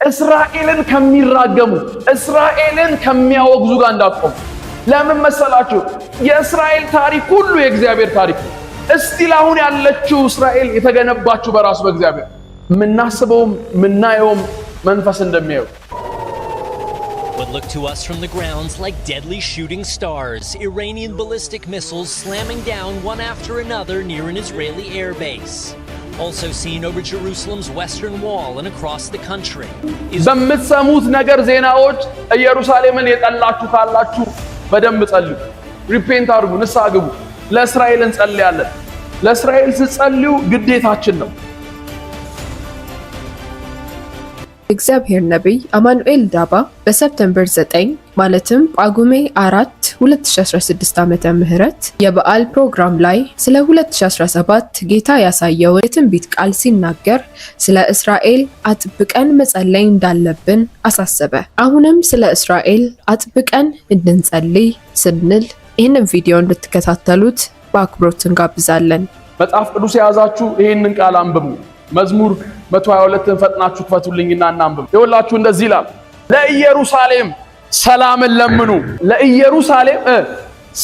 እስራኤልን ከሚራገሙ እስራኤልን ከሚያወግዙ ጋር እንዳትቆሙ። ለምን መሰላችሁ? የእስራኤል ታሪክ ሁሉ የእግዚአብሔር ታሪክ ነው። እስቲ አሁን ያለችው እስራኤል የተገነባችው በራሱ በእግዚአብሔር ምናስበውም ምናየውም መንፈስ እንደሚያዩ What look to us from the grounds like deadly shooting stars, Iranian ballistic missiles slamming down one after another near an Israeli airbase. Also seen over Jerusalem's western wall and across the country. በምትሰሙት ነገር ዜናዎች ኢየሩሳሌምን የጠላችሁ ካላችሁ በደንብ ጸልዩ፣ ሪፔንት አድርጉ፣ ንስሐ ግቡ። ለእስራኤል እንጸልያለን። ለእስራኤል ስትጸልዩ ግዴታችን ነው። እግዚአብሔር ነብይ አማኑኤል ዳባ በሰፕተምበር 9 ማለትም ጳጉሜ 4 2016 ዓመተ ምህረት የበዓል ፕሮግራም ላይ ስለ 2017 ጌታ ያሳየው የትንቢት ቃል ሲናገር ስለ እስራኤል አጥብቀን መጸለይ እንዳለብን አሳሰበ። አሁንም ስለ እስራኤል አጥብቀን እንድንጸልይ ስንል ይህንን ቪዲዮ እንድትከታተሉት በአክብሮት እንጋብዛለን። መጽሐፍ ቅዱስ የያዛችሁ ይህንን ቃል አንብቡ። መዝሙር 122ን ፈጥናችሁ ክፈቱልኝና እናንብብ። ይኸውላችሁ እንደዚህ ይላል፣ ለኢየሩሳሌም ሰላምን ለምኑ፣ ለኢየሩሳሌም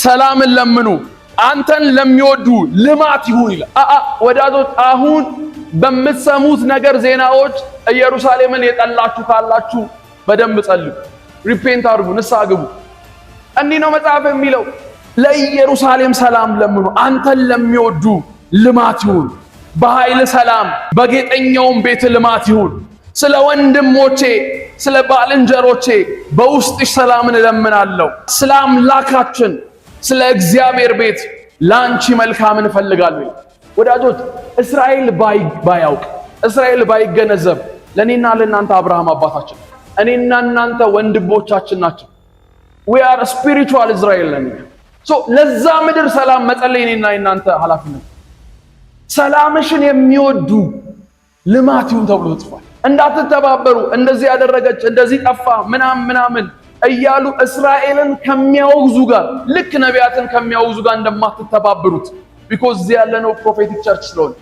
ሰላምን ለምኑ፣ አንተን ለሚወዱ ልማት ይሁን ይላል። ወዳጆች አሁን በምትሰሙት ነገር ዜናዎች ኢየሩሳሌምን የጠላችሁ ካላችሁ በደንብ ጸልዩ፣ ሪፔንት አድርጉ፣ ንስሐ ግቡ። እንዲህ ነው መጽሐፍ የሚለው፣ ለኢየሩሳሌም ሰላም ለምኑ፣ አንተን ለሚወዱ ልማት ይሁን። በኃይል ሰላም በጌጠኛውም ቤት ልማት ይሁን። ስለ ወንድሞቼ ስለ ባልንጀሮቼ በውስጥሽ ሰላምን እለምናለሁ። ስለ አምላካችን ስለ እግዚአብሔር ቤት ላንቺ መልካምን እፈልጋለሁ። ወዳጆች እስራኤል ባያውቅ እስራኤል ባይገነዘብ ለኔና ለናንተ አብርሃም አባታችን እኔና እናንተ ወንድሞቻችን ናቸው። we are spiritual Israel ነን። ለዛ ምድር ሰላም መጸለይ እኔና እናንተ ኃላፊነት። ሰላምሽን የሚወዱ ልማት ይሁን ተብሎ ተጽፏል። እንዳትተባበሩ እንደዚህ ያደረገች እንደዚህ ጠፋ ምናምን እያሉ እስራኤልን ከሚያወግዙ ጋር ልክ ነቢያትን ከሚያወግዙ ጋር እንደማትተባበሩት because እዚህ ያለነው ፕሮፌቲክ ቸርች ስለሆነ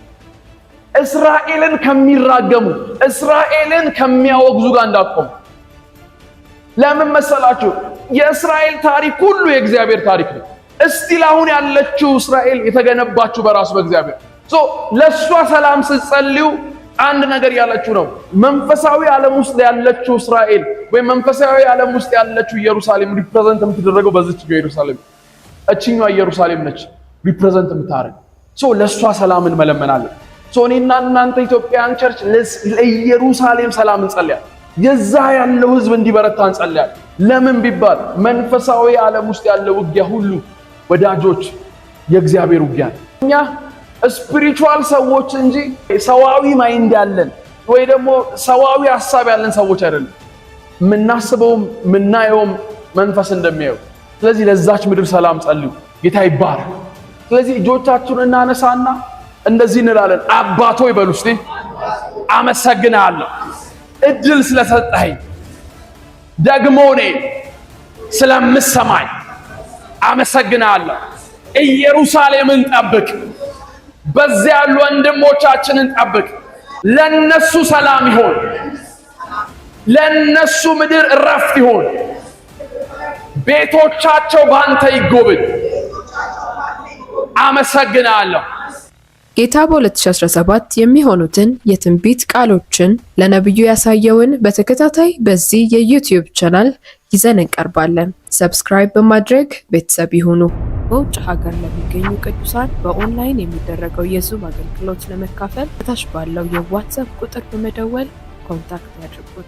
እስራኤልን ከሚራገሙ እስራኤልን ከሚያወግዙ ጋር እንዳትቆሙ። ለምን መሰላችሁ? የእስራኤል ታሪክ ሁሉ የእግዚአብሔር ታሪክ ነው። እስቲ አሁን ያለችው እስራኤል የተገነባችው በራሱ በእግዚአብሔር ለሷ ሰላም ስትጸልዩ አንድ ነገር ያለችው ነው። መንፈሳዊ ዓለም ውስጥ ያለችው እስራኤል ወይ መንፈሳዊ ዓለም ውስጥ ያለችው ኢየሩሳሌም ሪፕሬዘንት የምትደረገው በዚች ኢየሩሳሌም እቺኛው ኢየሩሳሌም ነች ሪፕሬዘንት የምታረገው። ለሷ ሰላምን መለመናለን። እኔና እናንተ ኢትዮጵያን ቸርች ለኢየሩሳሌም ሰላም እንጸልያለን። የዛ ያለው ህዝብ እንዲበረታ እንጸልያለን። ለምን ቢባል መንፈሳዊ ዓለም ውስጥ ያለው ውጊያ ሁሉ ወዳጆች የእግዚአብሔር ውጊያ ነው። እኛ ስፒሪቹዋል ሰዎች እንጂ ሰዋዊ ማይንድ ያለን ወይ ደግሞ ሰዋዊ ሐሳብ ያለን ሰዎች አይደለም። ምናስበውም ምናየውም መንፈስ እንደሚያዩ። ስለዚህ ለዛች ምድር ሰላም ጸልዩ። ጌታ ይባረክ። ስለዚህ እጆቻችሁን እናነሳና እንደዚህ እንላለን። አባቶ ይበሉ እስቲ። አመሰግናለሁ እድል ስለሰጠኸኝ፣ ደግሞ እኔ ስለምሰማኝ አመሰግናለሁ። ኢየሩሳሌምን ጠብቅ፣ በዚያ ያሉ ወንድሞቻችንን ጠብቅ። ለነሱ ሰላም ይሁን፣ ለነሱ ምድር እረፍት ይሁን፣ ቤቶቻቸው ባንተ ይጎብኝ። አመሰግናለሁ። ጌታ በ2017 የሚሆኑትን የትንቢት ቃሎችን ለነብዩ ያሳየውን በተከታታይ በዚህ የዩቲዩብ ቻናል ይዘን እንቀርባለን። ሰብስክራይብ በማድረግ ቤተሰብ ይሁኑ። በውጭ ሀገር ለሚገኙ ቅዱሳን በኦንላይን የሚደረገው የዙም አገልግሎት ለመካፈል ታች ባለው የዋትስአፕ ቁጥር በመደወል ኮንታክት ያድርጉን።